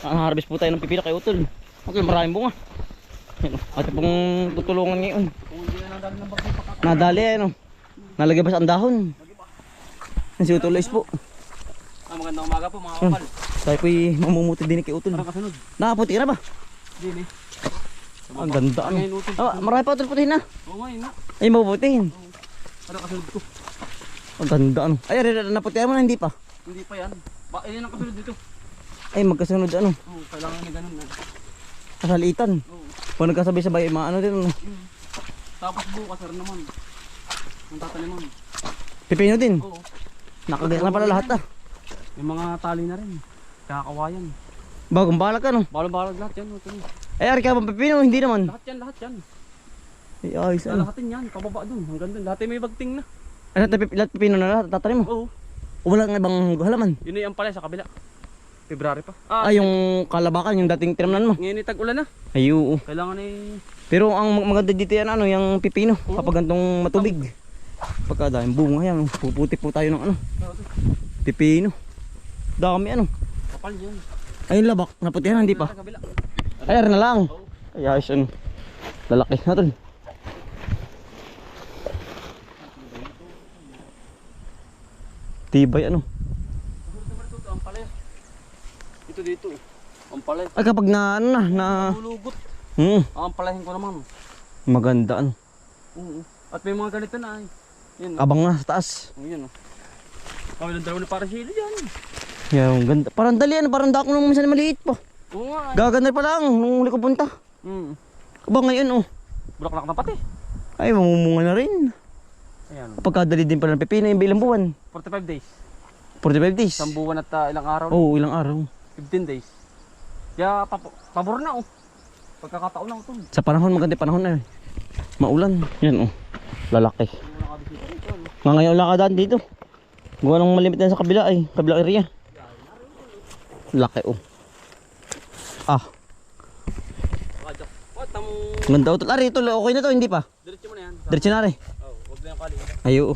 Harvest po tayo ng pipila kay Utol. Okay, maraming bunga. Yan, at pong tutulungan ngayon. Nadali ano. Nalagay ba sa dahon? Yan si Utol po. Magandang umaga po mga kapal. Tayo po'y mamumuti din kay Utol. Parang kasunod. Nakaputi na ba? Hindi eh. Ang ganda ano. Marami pa Utol putihin na. Oo nga yun. Ay mapuputihin. Parang kasunod ko. Ang ganda ano. Ay naputihan mo na hindi pa. Hindi pa yan. Yan ang kasunod dito. Ay magkasunod ano. Oo, kailangan na ganun na. Kasalitan. Oo. Kung nagkasabay-sabay maano din ano. Tapos bukas naman. Ang tataliman. Pipino din. Oo. Nakagaya na pala lahat ah. May mga tali na rin. Kakawayan. Bagong balak ano. Balag-balag lahat yan. Ito. Ay ari ka bang pipino? Hindi naman. Lahat yan. Ay ayos ano. Lahatin yan. Pababa dun. Hanggang dun. Lahat may bagting na. Ay lahat pipino na lahat. Tatanim mo. Oo. Wala nga ibang halaman. Yun ay ang pala sa kabila. February pa. Ah yung kalabakan yung dating tinamnan mo. Ngayon ay tag-ulan na. Ay oo. Kailangan ay... Pero ang maganda dito yan ano, yung pipino. Kapag gantong matubig. Pagka daming bunga yan, puputi po tayo ng ano. Pipino. Dami ano. Kapal yun. Ayun labak, naputihan hindi pa. Ay na lang. Ay ayos ano. Lalaki natin. Tibay ano. Ito dito. Ang palay. Ay kapag na ano na Lulugot. ang palahin ko naman. maganda ano. Oo. At may mga ganito na ay. Yun. Abang na sa taas. Oh, yun. Kami lang dalawa na para sila yan. Yan, ganda. Parang dali ano, parang dako nung minsan maliit pa. Oo nga. Gaganda pa lang nung huli ko punta. Aba ngayon oh. Bulaklak na pati. Ay mamumunga na rin. Ayan. Pagkadali din pala ng pipino yung ilang buwan. 45 days. 45 days. Isang buwan at ilang araw. Oo, ilang araw. 15 days. Kaya pabor na oh. Pagkakataon na ito. Sa panahon, maganda panahon na eh. Maulan. Yan oh. Lalaki. Nga ngayon lang ka daan dito. Gawa ng malimit na sa kabila ay. Kabila area. Laki oh. Ah. Ganda utol. Ari, ito okay na to, hindi pa. Diretso mo na yan. Diretso na rin. Oh, wag na yung kali. Ay oo.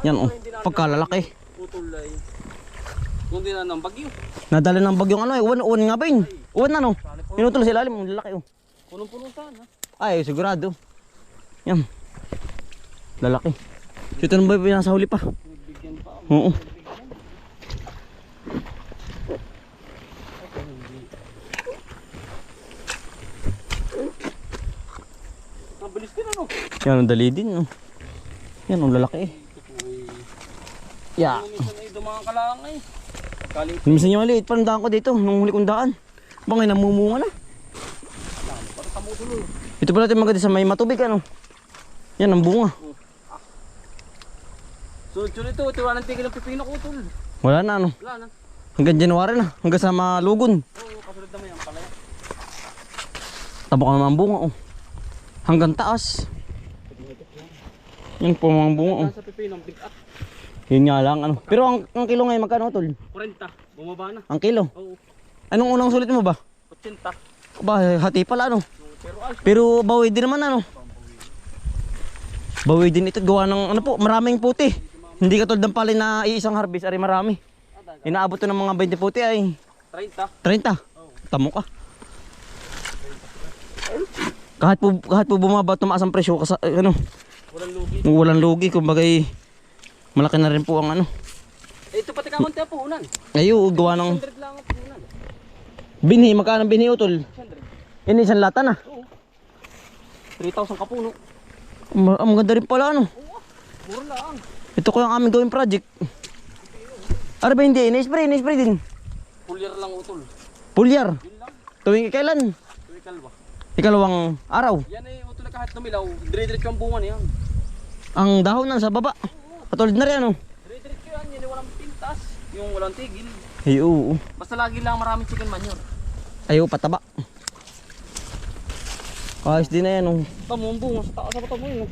Yan oh. Pagkalalaki. Putol ay. Kung di na ng bagyo. Nadala ng bagyong ano eh. Uwan nga ba yun? Uwan na no. Pinutol sa ilalim. Lalaki oh. Punong-puno sana. Ay sigurado. Yan. Lalaki. Ito na ba yung nasa huli pa? Nagbigyan pa. Oo. Mabilis din ano. Yan ang dali din no. Yan ang lalaki eh. Yeah. Minsan ay dumangan ka lang ay. Kaling Minsan yung maliit, parang daan ko dito, nung huli kong daan. Bangay namumunga na. para tamutuloy. Ito pala natin maganda sa may matubig ano. Yan ang bunga. Sunod-sunod ito, tiwa ng tigil ng pipino ko tol. Wala na ano. Wala na. Hanggang January na, hanggang sa malugon. Oo, kasunod naman yan pala. Tabok naman ang bunga oh. Hanggang taas. Yan po mga bunga oh. Sa pipino, big up. Yun nga lang ano. Pero ang kilo ngayon magkano tol? 40, bumaba na. Ang kilo? Oo, Anong unang sulit mo ba? 80. Ba, hati pala ano. Pero ay, Pero bawi din naman ano. Bawi din ito gawa ng ano po, maraming puti. Hindi katulad ng palay na iisang harvest, ari marami. Inaabot to ng mga 20 puti ay 30. 30. Tamo ka. Kahit po bumaba tumaas ang presyo kasi ano, Walang lugi. walang lugi kumbaga malaki na rin po ang ano. Ito pati kakunti ang puhunan. Ayo gawa ng 100 lang ang puhunan. binhi, magkano binhi utol? 100. Ini isang lata na. Oo. 3,000 kapuno. Ang ganda rin pala ano. Oo, mura lang. Ito ko yung aming gawing project. Ano ba hindi? Ina-spray din. Pulyar lang utol. Pulyar. Yun lang. Tuwing kailan? Tuwikal ba? Ikalawang araw. Yan ay utol na kahit tumilaw. Dire-diretso ang bunga niyan. Ang dahon na sa baba. Patulad na rin ano. Dire-diretso yan. Yan ay walang pintas. Yung walang tigil. Ay oo. Basta lagi lang maraming chicken manure. Ayaw pataba. Ayos din na yan oh. Tamo ang bunga sa taas sa patamo yun.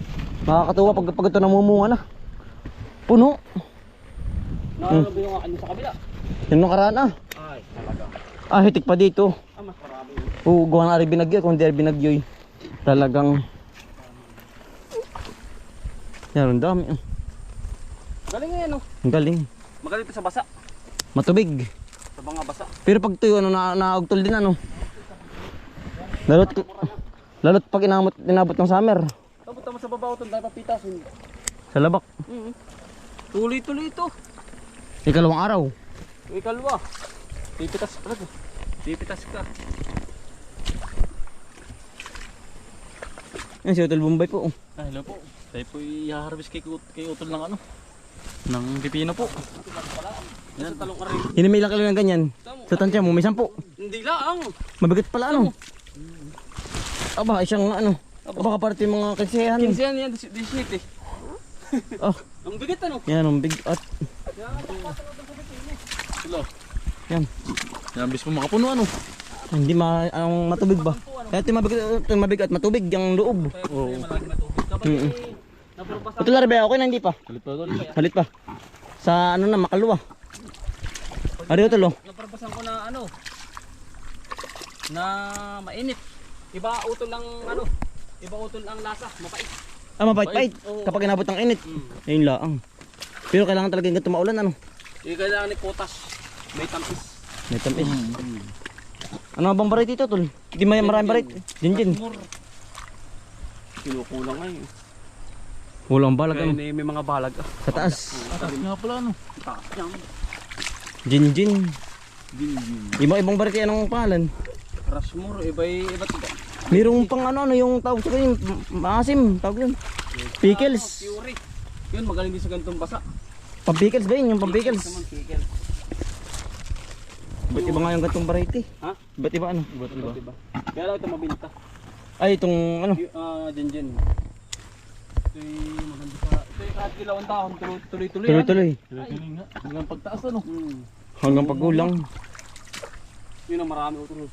Nakakatuwa pag ito namumunga na. Puno. Nakakalabi yung akin sa kabila. Yan nung karaan ah. Ay, talaga. Ah, hitik pa dito. Mas marami. Oo, gawa na rin binagyo. Kung di rin binagyo talagang yan, ang dami. Galing nga yan oh. Ang galing. Magaling ito sa basa. Matubig. Sa mga basa. Pero pag tuyo, ano, naugtol din ano. Lalot pag inabot ng summer. Tapos tama sa baba utol, dahil papitasin. Sa labak. Tuloy-tuloy ito. Ikalawang araw. Ikalwa. Pipitas ka. Pipitas ka. Yan si Utol Bombay po. Ah, hello po. Tayo po i-harvest kay Utol ng ano? Ng pipino po. Yan. Sa talong ka rin. Hindi may ilang kilo ng ganyan. Sa tansya mo, may 10. Hindi lang. Mabigat pala ano. Aba, isang ano. Aba, kaparte yung mga kasiyahan. 15 yan, 17 eh. Oh, Ang bigat ano? yan ang big at. Hello. Yan. Nabis po makapuno ano? Hindi ang matubig ba? Kaya ito mabigat, matubig ang loob. Oo. Ito larbe, okay na hindi pa. Halit pa doon. Halit pa. Sa ano na, Makalwa. Ari Utol oh. Naparpasan ko na ano? Na mainit. Iba utol ang ano? Iba utol ang lasa, mapait. Ah, mapait-pait. Kapag inabot ng init. Ayun lang. Pero kailangan talaga ganito maulan ano. Kailangan ni potas. May tampis. May tamis. Ano bang barit ito Tol? Hindi may maraming barit. Jinjin. Kinukulang ngayon. Walang balag Kaya ano. may mga balag. Sa taas. Taas nga pala ano? Taas yan. Jinjin. Ibang barit yan ang pangalan. Rushmore, iba't iba. Mayroong pang ano yung tawag sa kanya, maasim, tawag yun. Pickles. Fury. Yun, magaling din sa ganitong basa. Pang-pickles ba yun? Yung pang-pickles. Naman, pickles. Ba't iba nga yung gantong variety? Ha? Ba't iba ano? Iba't iba. Diba? Kaya lang ito mabinta. Ay, itong ano? Jinjin. Ito yung maganda sa... Ito yung kahit kilawang taon, tuloy-tuloy. Tuloy-tuloy. Tuloy nga. Hanggang pagtaas ano? Hanggang paggulang. Yun ang marami utol.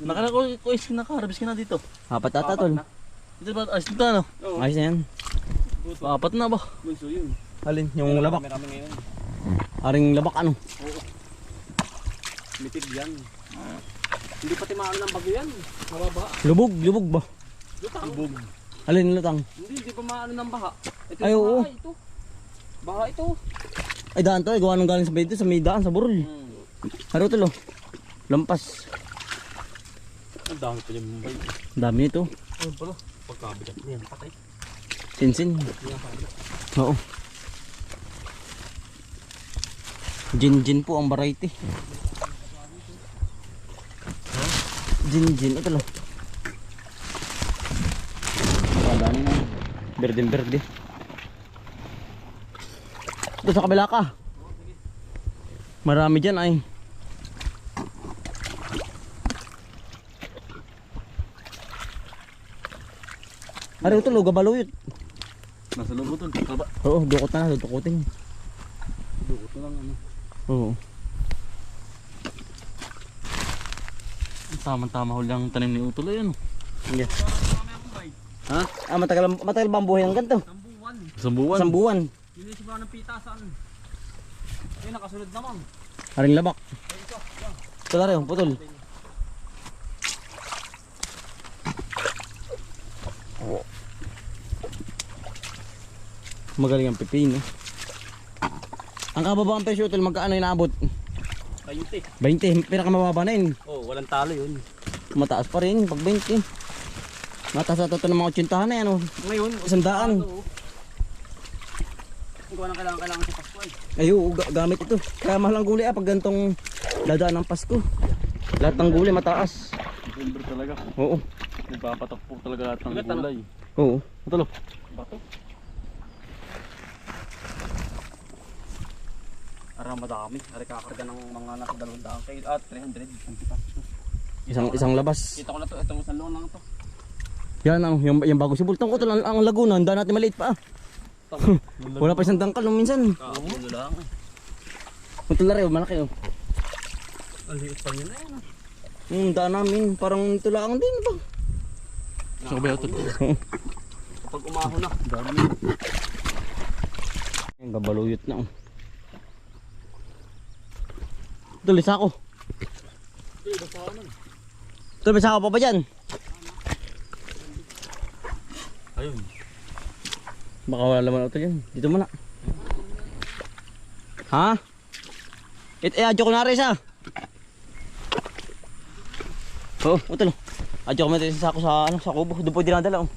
Naka-harvest ka na dito. Apat ata Tol. Ito ba? Ayos na ano? Oo. Ayos na yan. Apat na ba? Bunso yun. Alin? Yung labak. Marami ngayon. Aring labak ano? Oo. Litig yan. Hindi pati maano ng bagyo yan. Mababa. Lubog ba? Lutang. Alin lutang? Hindi pa maano ng baha. Ito Ay, yung oo. baha ito. Baha ito. Ay daan to, gawa nung galing sa dito, sa may daan, sa burol. Haro Tol oh. Lampas. Ang dami pa dyan Mumbai. Ang dami nito. Ayun pala. Pagkabigat niyan. Patay. Sinsin. Oo. Jinjin po ang variety. Jinjin, ito lang. Padaan na. Berde. Ito sa kabila ka. Marami dyan ay. Ari ito lo, gabaluyot. Nasa loob ito. Kaba. Oo, dukot na, dudukutin. Dukot na lang ano. Oo. Tama-tama huli ang tanim ni Utol ay ano? Yeah. Ha? Ah, matagal ba ang buhay ng ganito? Tambuwan. Isang buwan. Isang buwan. Hindi siya ng pitasan. Yun, nakasunod naman. Haring labak. Ito na rin, putol. Magaling ang pipino. Ang kababang presyo Utol, magkaano inaabot? 20. 20, pinakamababa na yun. Oh, walang talo yun. Mataas pa rin pag 20. Mataas ata ito ng mga 80 na yan. Ngayon, 100. Hindi ko na kailangan sa Pasko ay. Ay, oo, gamit ito. Kaya mahal ang gulay pag gantong dadaan ng Pasko. Lahat ng gulay mataas. November talaga. Oo. Nagpapatok po talaga lahat ng Bigat, ano? gulay. Oo. Utol. Bato. Ara madami. Ari kakarga ng mga nasa 200 kay at 300. Isang labas. Kita ko na to, itong salong lang to. Yan ang yung bago si Bultong ko ang Laguna, handa natin maliit pa. Wala pa isang dangkal nung minsan. Kapulo lang. Punta na rin, malaki oh. Ang liit pa yun na yan. Daan namin, parang tulaang din ba? Sa kabaya Utol. Kapag umahon na. Dami. Yung gabaluyot na oh. Tuloy sa ako. Tuloy sa ako pa ba dyan? Ayun. Baka wala laman ito dyan. Dito muna. Ha? Adyo ko na rin siya. Oo, utol. Adyo ko natin sa sako sa kubo. Doon po dinadala. Oh.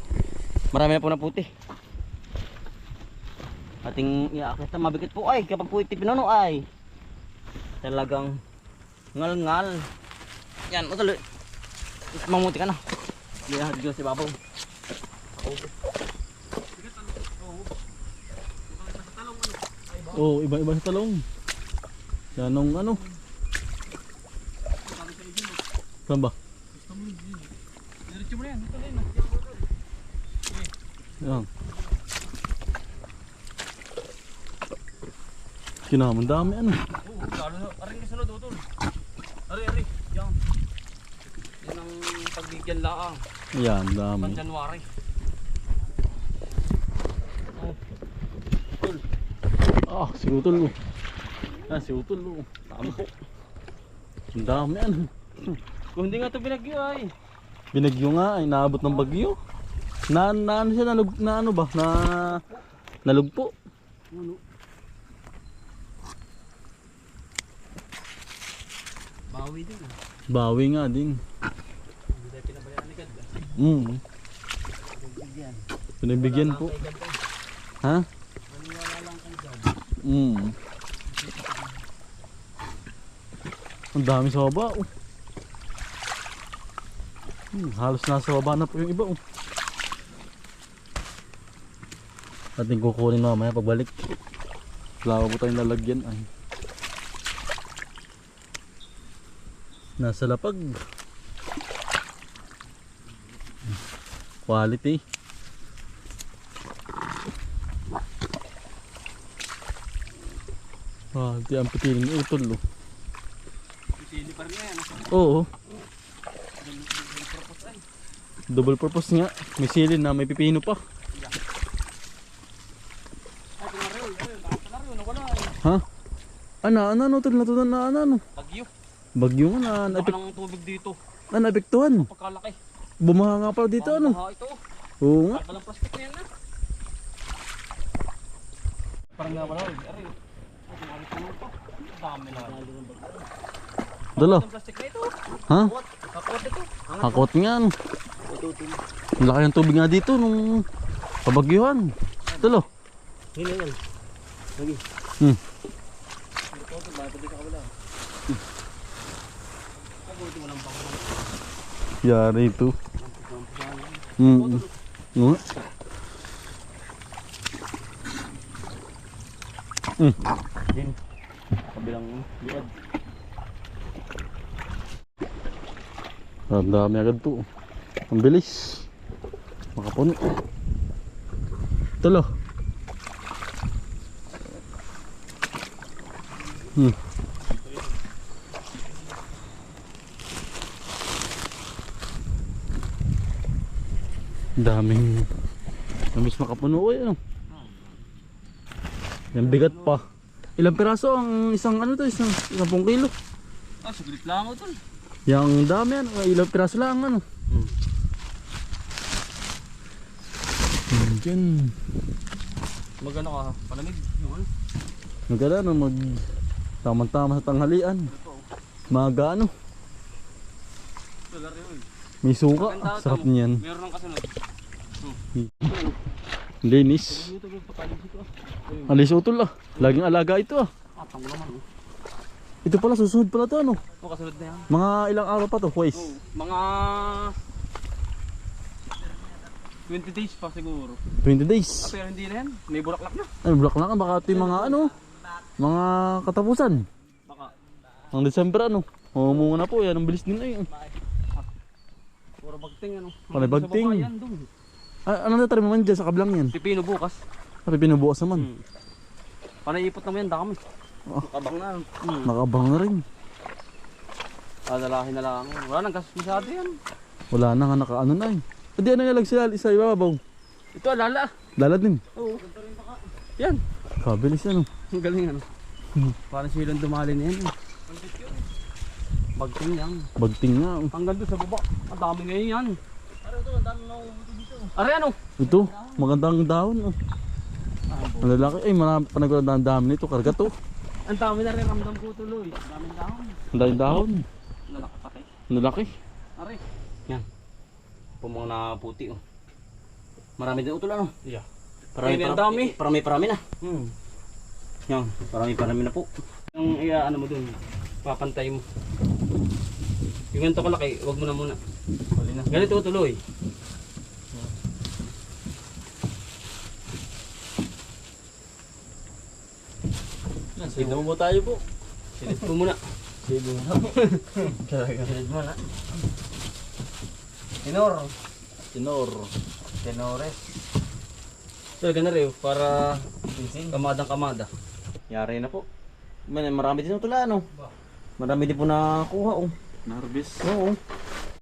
Marami na po na puti. Ating iaakit na mabigat po ay kapag po iti pinuno ay talagang ngal-ngal. Yan, utol. Mamuti ka na. Lihat Diyos si Babaw. Oh, iba-iba sa talong. Yan ang ano. Saan ba? Diretso mo na yan. Dito na yun. Yan. Kinamang dami ano. Oo, lalo na. Aring kasunod, utol. Ari. Yan. Yan ang pagbigyan laang. Yan, dami. Pang January. Ah, si Utol. Ah, si Utol. Tama po. Ang dami ano. Kung hindi nga ito binagyo ay. Binagyo nga ay naabot ng bagyo. Na ano siya na ano ba? Na nalugpo. Ano? Bawi din ah. Bawi nga din. Hindi tayo pinabayaan ni God. Pagbigyan. Pinabigyan po. Kay God ay. Ha? Maniwala lang kay God. Ang dami sa baba. Oh. Halos nasa baba na po yung iba. Oh. Ating kukunin mamaya pagbalik. Wala po tayong lalagyan. Ay. Nasa lapag. Quality. Di ang pipiling ni Utol. Oh. Sili pa rin yan. Oo. Double purpose nga. May sili na may pipino pa. Ay, kumariyo. Kumariyo. Nawala eh. Ha? Ano Utol? Natunan na ano? Bagyo. Bagyo nga na Laki ng tubig dito. naapektuhan. Pagkalaki. Bumaha nga pala dito ano. Baha ito. Oo nga. Palang plastic na yan na. Parang nga wala. Ari. Kumari ko ito. Dami na. Dalo. Ang plastic na ito. Ha? Kapot ito. Hakot nga ano. Ang laki ng tubig nga dito nung pabagyuhan. Dalo. Hina yan. Lagi. Ito ba? Pwede ka kabila. Ito walang bako. Yari ito. Nga. Din. Kabilang liad. Ang dami agad to. Ang bilis. Makapuno. Tulo. Daming namis makapuno ko yan. Yan bigat pa. Ilang piraso ang isang ano to, isang 10 kilo. Ah, suglit lang ako tol. Yang dami ano, ilang piraso lang ano. Diyan. Magano ka? Palamig. Yung ano? Maganda no, mag tamang-tama sa tanghalian. Maga ano. Tular yun. May suka. Maganda, Sarap tamo. niyan. Meron ng kasunod. Linis. Ito yung papalis ito. Alis utol ah. Laging alaga ito ah. Atang naman. Ito pala susunod pala to ano. Ito kasunod na yan. Mga ilang araw pa to, Huwais. Mga 20 days pa siguro. 20 days. Pero hindi na yan. May bulaklak na. Ay, block lang baka ito yung mga ano. Mga katapusan. Baka. Ang December ano. Humunga na po yan. Ang bilis din na yun. Puro bagting ano. Panay bagting. Sa baba yan dun. Ano na tayo naman dyan sa kablang yan? Pipino bukas. Sabi pinubukas naman. Panay ipot naman yan. Dami. Oh. Kabang na. Nakabang na rin. Adalahin na lang. Wala nang gastos masyado yan. Wala na nga nakaano na eh. Hindi ano nga lang sila isa ibabaw. Ito alala. Lala din. Oo. Yan. Kabilis ano. Ang galing ano. Parang silang dumali na yan. Bagting yan. Bagting nga. Hanggang doon sa baba. Ang dami ngayon yan. Ari ito, ang dami ng dito. Ari ano? Ito, magandang dahon. Oh. Ang lalaki, ay marami pa nagandang dami nito. Karga to. Ang dami na rin ramdam ko tuloy. Ang daming dahon. Ang daming dahon. Lalaki pati. Ang lalaki. Ari. Yan. Pumang na puti oh. Marami din utol ano? Yeah. Ang dami. Parami na. Hmm. Yan, parami na po. Yung ano mo dun, papantay mo. Yung ganito kalaki, wag mo na muna. Huli na. Ganito tuloy. Sido mo tayo po. Silid ko muna. Sido mo. Talaga. Silid mo na. Tinor. Tenores. So, ganun rin, para kamada. Yari na po. Marami din utol ano? Marami din po nakuha oh. Narbis. Oo.